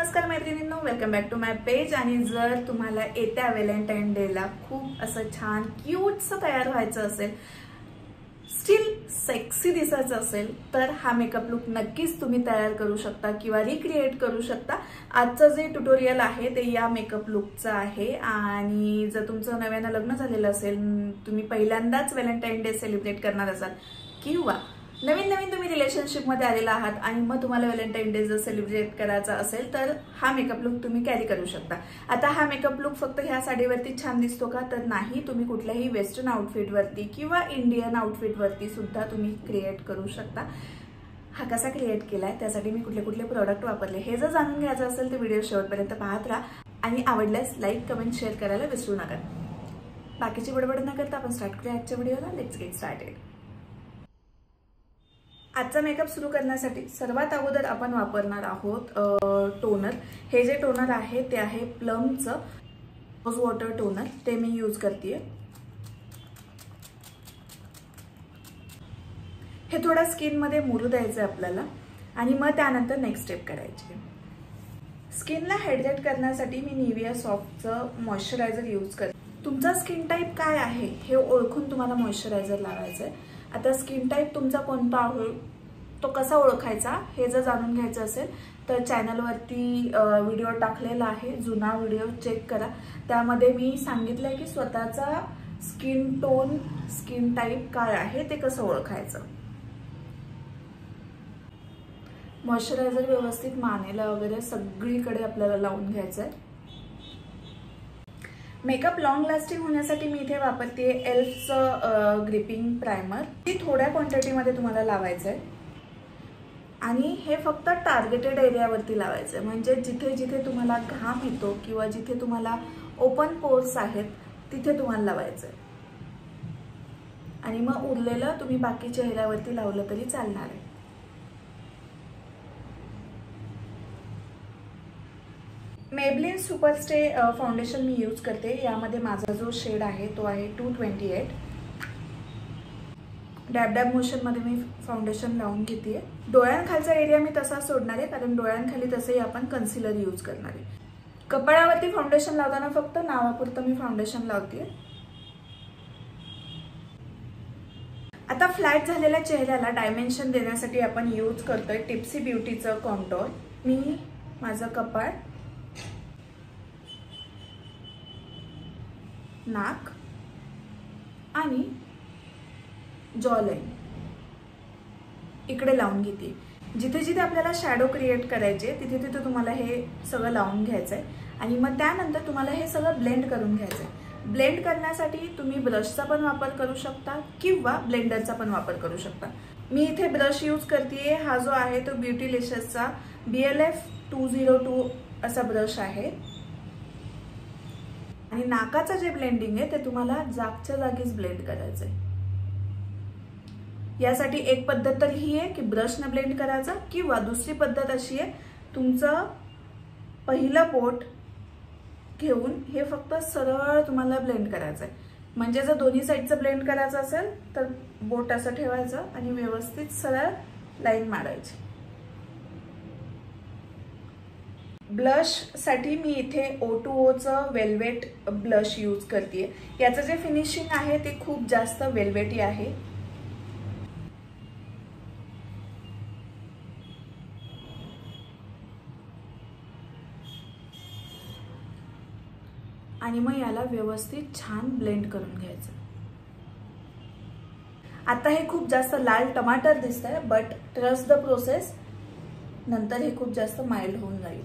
नमस्कार मैत्रिणींनो, welcome back to my page. आणि जर तुम्हाला येत्या व्हॅलेंटाईन डेला खूप असं छान क्यूटचं तयार व्हायचं असेल, स्टिल सेक्सी दिसायचं असेल, तर हा मेकअप लुक नक्कीच तुम्ही तयार करू शकता किंवा रिक्रिएट करू शकता। आजचं जे ट्युटोरियल आहे ते या मेकअप लुकचं आहे। आणि जर तुमचं नव्यानं लग्न झालेलं असेल, तुम्ही पहिल्यांदाच व्हॅलेंटाईन डे सेलिब्रेट करणार असाल किंवा नवीन तुम्ही रिलेशनशिप मध्ये आलेला आहात आणि मग तुम्हाला व्हॅलेंटाईन डे जर सेलिब्रेट करायचा असेल तर हा मेकअप लुक तुम्ही कॅरी करू शकता। आता हा मेकअप लुक फक्त ह्या साडीवरती छान दिसतो का? तर नाही, तुम्ही कुठल्याही वेस्टर्न आउटफिट वरती किंवा इंडियन आउटफिट वरती सुद्धा तुम्ही क्रिएट करू शकता। हा कसा क्रिएट केलाय, त्यासाठी मी कुठले कुठले प्रोडक्ट वापरले हे जर जाणून घ्यायचं असेल तर व्हिडिओ शेवटपर्यंत पाहत राहा आणि आवडल्यास लाईक, कमेंट, शेअर करायला विसरू नका। बाकीची बडबड न करता आपण स्टार्ट करूया आजच्या व्हिडिओला। Let's get started. आजचा मेकअप सुरू करण्यासाठी सर्वात अगोदर आपण वापरणार आहोत टोनर। हे जे टोनर आहे ते आहे प्लमचं रोज वॉटर टोनर, ते मी यूज करतेय। हे थोडा स्किन मध्ये मुरू द्यायचं आपल्याला आणि मग त्यानंतर नेक्स्ट स्टेप करायची। स्किनला हायड्रेट करण्यासाठी मी निव्हिया सॉफ्टचं मॉइश्चरायझर यूज करते। तुमचा स्किन टाइप काय आहे हे ओळखून तुम्हाला मॉइश्चरायझर लावायचं आहे। आता स्किन टाइप तुमचा कोणता आहे तो कसा ओळखायचा हे जर जाणून घ्यायचं असेल तर चॅनलवरती व्हिडिओ टाकलेला आहे, जुना व्हिडिओ चेक करा। त्यामध्ये मी सांगितलंय की स्वतःचा स्किन टोन, स्किन टाइप काय आहे ते कसं ओळखायचं। मॉइश्चरायझर व्यवस्थित मानेला वगैरे सगळीकडे आपल्याला लावून घ्यायचं आहे। मेकअप लॉंग लास्टिंग होण्यासाठी मी इथे वापरते एल्फचं ग्रिपिंग प्रायमर। ती थोड्या क्वांटिटीमध्ये तुम्हाला लावायचं आहे आणि हे फक्त टार्गेटेड एरियावरती लावायचं आहे, म्हणजे जिथे जिथे तुम्हाला घाम येतो किंवा जिथे तुम्हाला ओपन पोर्स आहेत तिथे तुम्हाला लावायचं आहे। आणि मग उरलेलं तुम्ही बाकी चेहऱ्यावरती लावलं तरी चालणार आहे। मेबलिन सुपर स्टे फाउंडेशन मी यूज करते। यामध्ये माझा जो शेड आहे तो आहे 228। डॅब डॅब मोशन मध्ये मी फाउंडेशन लावून घेते। डोळ्यांखालचा एरिया मी तसा सोडणार आहे, कारण डोळ्यांखाली तसंही आपण कन्सिलर यूज करणार आहे। कपाळावरती फाउंडेशन लावताना फक्त नावापुरतं मी फाउंडेशन लावते। आता फ्लॅट झालेल्या चेहऱ्याला डायमेन्शन देण्यासाठी आपण यूज करतोय टिप्सी ब्युटीचं कॉन्टोर। मी माझं कपाळ, नाक आणि जॉलाइन इकडे लावून घेते। जिथे जिथे आपल्याला शॅडो क्रिएट करायचे तिथे तिथे तुम्हाला हे सगळं लावून घ्यायचंय आणि मग त्यानंतर तुम्हाला हे सगळं ब्लेंड करून घ्यायचंय। ब्लेंड करण्यासाठी तुम्ही ब्रशचा पण वापर करू शकता किंवा ब्लेंडरचा पण वापर करू शकता। मी इथे ब्रश यूज करतेय। हा जो आहे तो ब्युटीलिशियसचा BLF 202 असा ब्रश आहे। आणि नाकाचं जे ब्लेंडिंग आहे ते तुम्हाला जागच्या जागीच ब्लेंड करायचंय। यासाठी एक पद्धत तर ही आहे की ब्रशने ब्लेंड करायचा, किंवा दुसरी पद्धत अशी आहे तुमचं पहिलं बोट घेऊन हे फक्त सरळ तुम्हाला ब्लेंड करायचंय। म्हणजे जर दोन्ही साइडचं ब्लेंड करायचं असेल तर बोट असं ठेवायचं आणि व्यवस्थित सरळ लाईन मारायची। ब्लश साठी मी इथे O2Oचं वेल्वेट ब्लश यूज करतेय। याचं जे फिनिशिंग आहे ते खूप जास्त वेल्वेटी आहे। आणि मग याला व्यवस्थित छान ब्लेंड करून घ्यायचं। आता हे खूप जास्त लाल टमाटर दिसतंय, बट ट्रस्ट द प्रोसेस, नंतर हे खूप जास्त माइल्ड होऊन जाईल।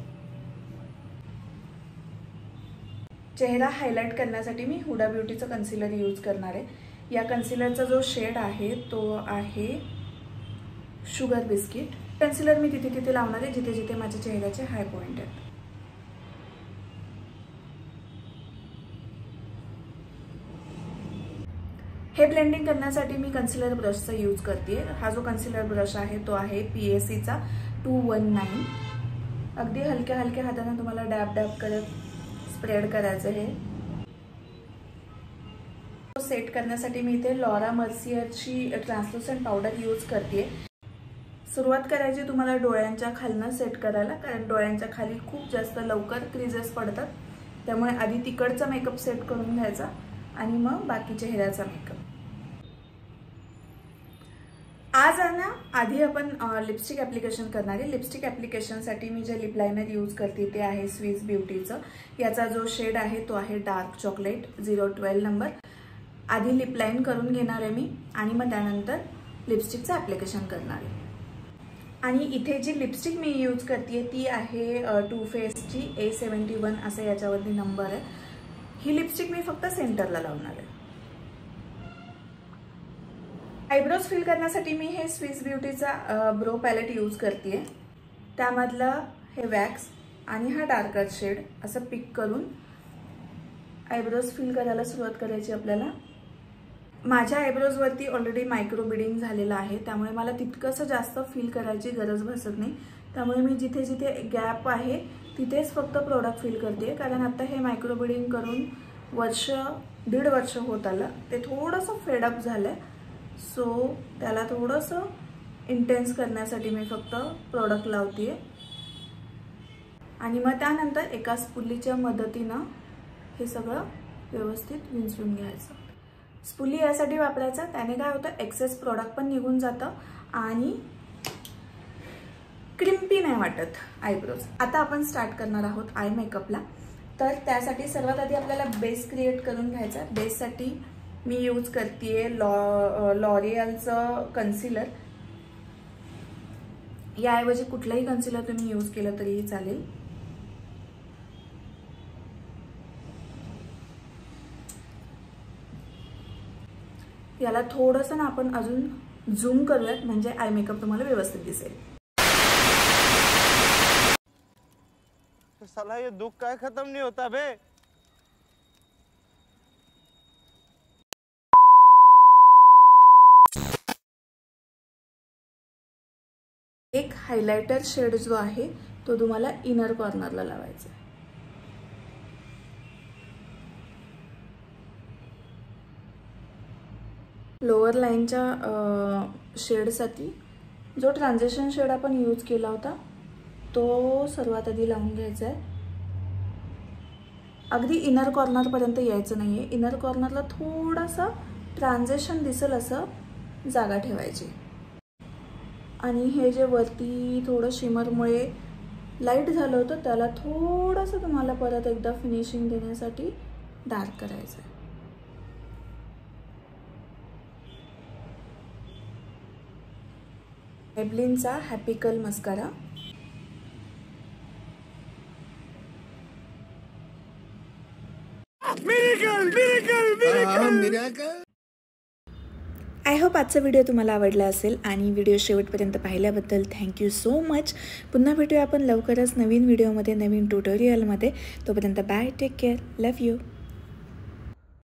चेहरा हायलाइट करण्यासाठी मी हुडा ब्युटीचं कन्सिलर यूज करणार आहे। या कन्सिलरचा जो शेड आहे तो आहे शुगर बिस्किट। कन्सिलर मी तिथे तिथे लावणार आहे जिथे जिथे माझ्या चेहऱ्याचे हाय पॉइंट आहेत। हे ब्लेंडिंग करण्यासाठी मी कन्सिलर ब्रशचा यूज करते। हा जो कन्सिलर ब्रश आहे तो आहे PACचा 219। अगदी हलक्या हलक्या हाताने तुम्हाला डॅब डॅब करत स्प्रेड करायचं आहे। सेट करण्यासाठी मी इथे लॉरा मर्सियरची ट्रान्सलुसेंट पावडर यूज करते। सुरुवात करायची तुम्हाला डोळ्यांच्या खालनं सेट करायला, कारण डोळ्यांच्या खाली खूप जास्त लवकर क्रीजेस पडतात. त्यामुळे आधी तिकडचा मेकअप सेट करून घ्यायचा आणि मग बाकी चेहऱ्याचा मेकअप. आज ना आधी आपण लिपस्टिक ॲप्लिकेशन करणार आहे. लिपस्टिक ॲप्लिकेशनसाठी मी जे लिप लायनर यूज करते ते आहे स्विस ब्युटीचं. याचा जो शेड आहे तो आहे डार्क चॉकलेट 012 नंबर. आधी लिप लाईन करून घेणार आहे मी आणि मग त्यानंतर लिपस्टिकचं ॲप्लिकेशन करणार आहे. आणि इथे जी लिपस्टिक मी यूज करते ती आहे टू फेसची A71 असं याच्यावरती नंबर आहे. ही लिपस्टिक मी फक्त सेंटरला लावणार आहे. आयब्रोज फिल करण्यासाठी मी हे स्विस ब्युटीचा ब्रो पॅलेट यूज करते. त्यामधलं हे वॅक्स आणि हा डार्कर शेड असं पिक करून आयब्रोज फिल करायला सुरुवात करायची आपल्याला. माझ्या आयब्रोजवरती ऑलरेडी मायक्रो बीडिंग झालेलं आहे, त्यामुळे मला तितकंसं जास्त फिल करायची गरज भासत नाही. त्यामुळे मी जिथे जिथे गॅप आहे तिथेच फक्त प्रोडक्ट फिल करते. कारण आता हे मायक्रो बीडिंग करून 1.5 वर्ष होत आलं. ते थोडंसं फेडअप झालं आहे. सो त्याला थोडंसं इंटेन्स करण्यासाठी मी फक्त प्रोडक्ट लावते आणि मग त्यानंतर एका स्पुलीच्या मदतीनं हे सगळं व्यवस्थित विंचरून घ्यायचं. स्पुली यासाठी वापरायचा, त्याने काय होतं एक्सेस प्रोडक्ट पण निघून जातं आणि क्रिम्पी नाही वाटत आयब्रोज. आता आपण स्टार्ट करणार आहोत आय मेकअपला. तर त्यासाठी सर्वात आधी आपल्याला बेस क्रिएट करून घ्यायचा. बेससाठी मी यूज करते लॉरियलचं कन्सिलर. याऐवजी कुठलंही कन्सिलर तुम्ही यूज केलं तरीही चालेल. याला थोडंसं ना आपण अजून झूम करूयात म्हणजे आय मेकअप तुम्हाला व्यवस्थित दिसेल. साला ये दुख काय खत्म नहीं होता बे. एक हायलायटर शेड जो आहे तो तुम्हाला इनर कॉर्नरला लावायचा आहे. लोअर लाईनच्या शेडसाठी जो ट्रान्झिशन शेड आपण यूज केला होता तो सर्वात आधी लावून घ्यायचा आहे. अगदी इनर कॉर्नरपर्यंत यायचं नाही आहे. इनर कॉर्नरला थोडासा ट्रान्झिशन दिसेल असं जागा ठेवायची. आणि हे जे वरती थोडं शिमरमुळे लाईट झालं होतं त्याला थोडंसं तुम्हाला परत एकदा फिनिशिंग देण्यासाठी डार्क करायचं आहे. मेबलिनचा happy curl mascara. I hope आजचा व्हिडिओ तुम्हाला आवडला असेल आणि व्हिडिओ शेवटपर्यंत पाहिल्याबद्दल थँक्यू सो मच. पुन्हा भेटूया आपण लवकरच नवीन व्हिडिओमध्ये, नवीन ट्युटोरियलमध्ये. तोपर्यंत bye, take care, love you.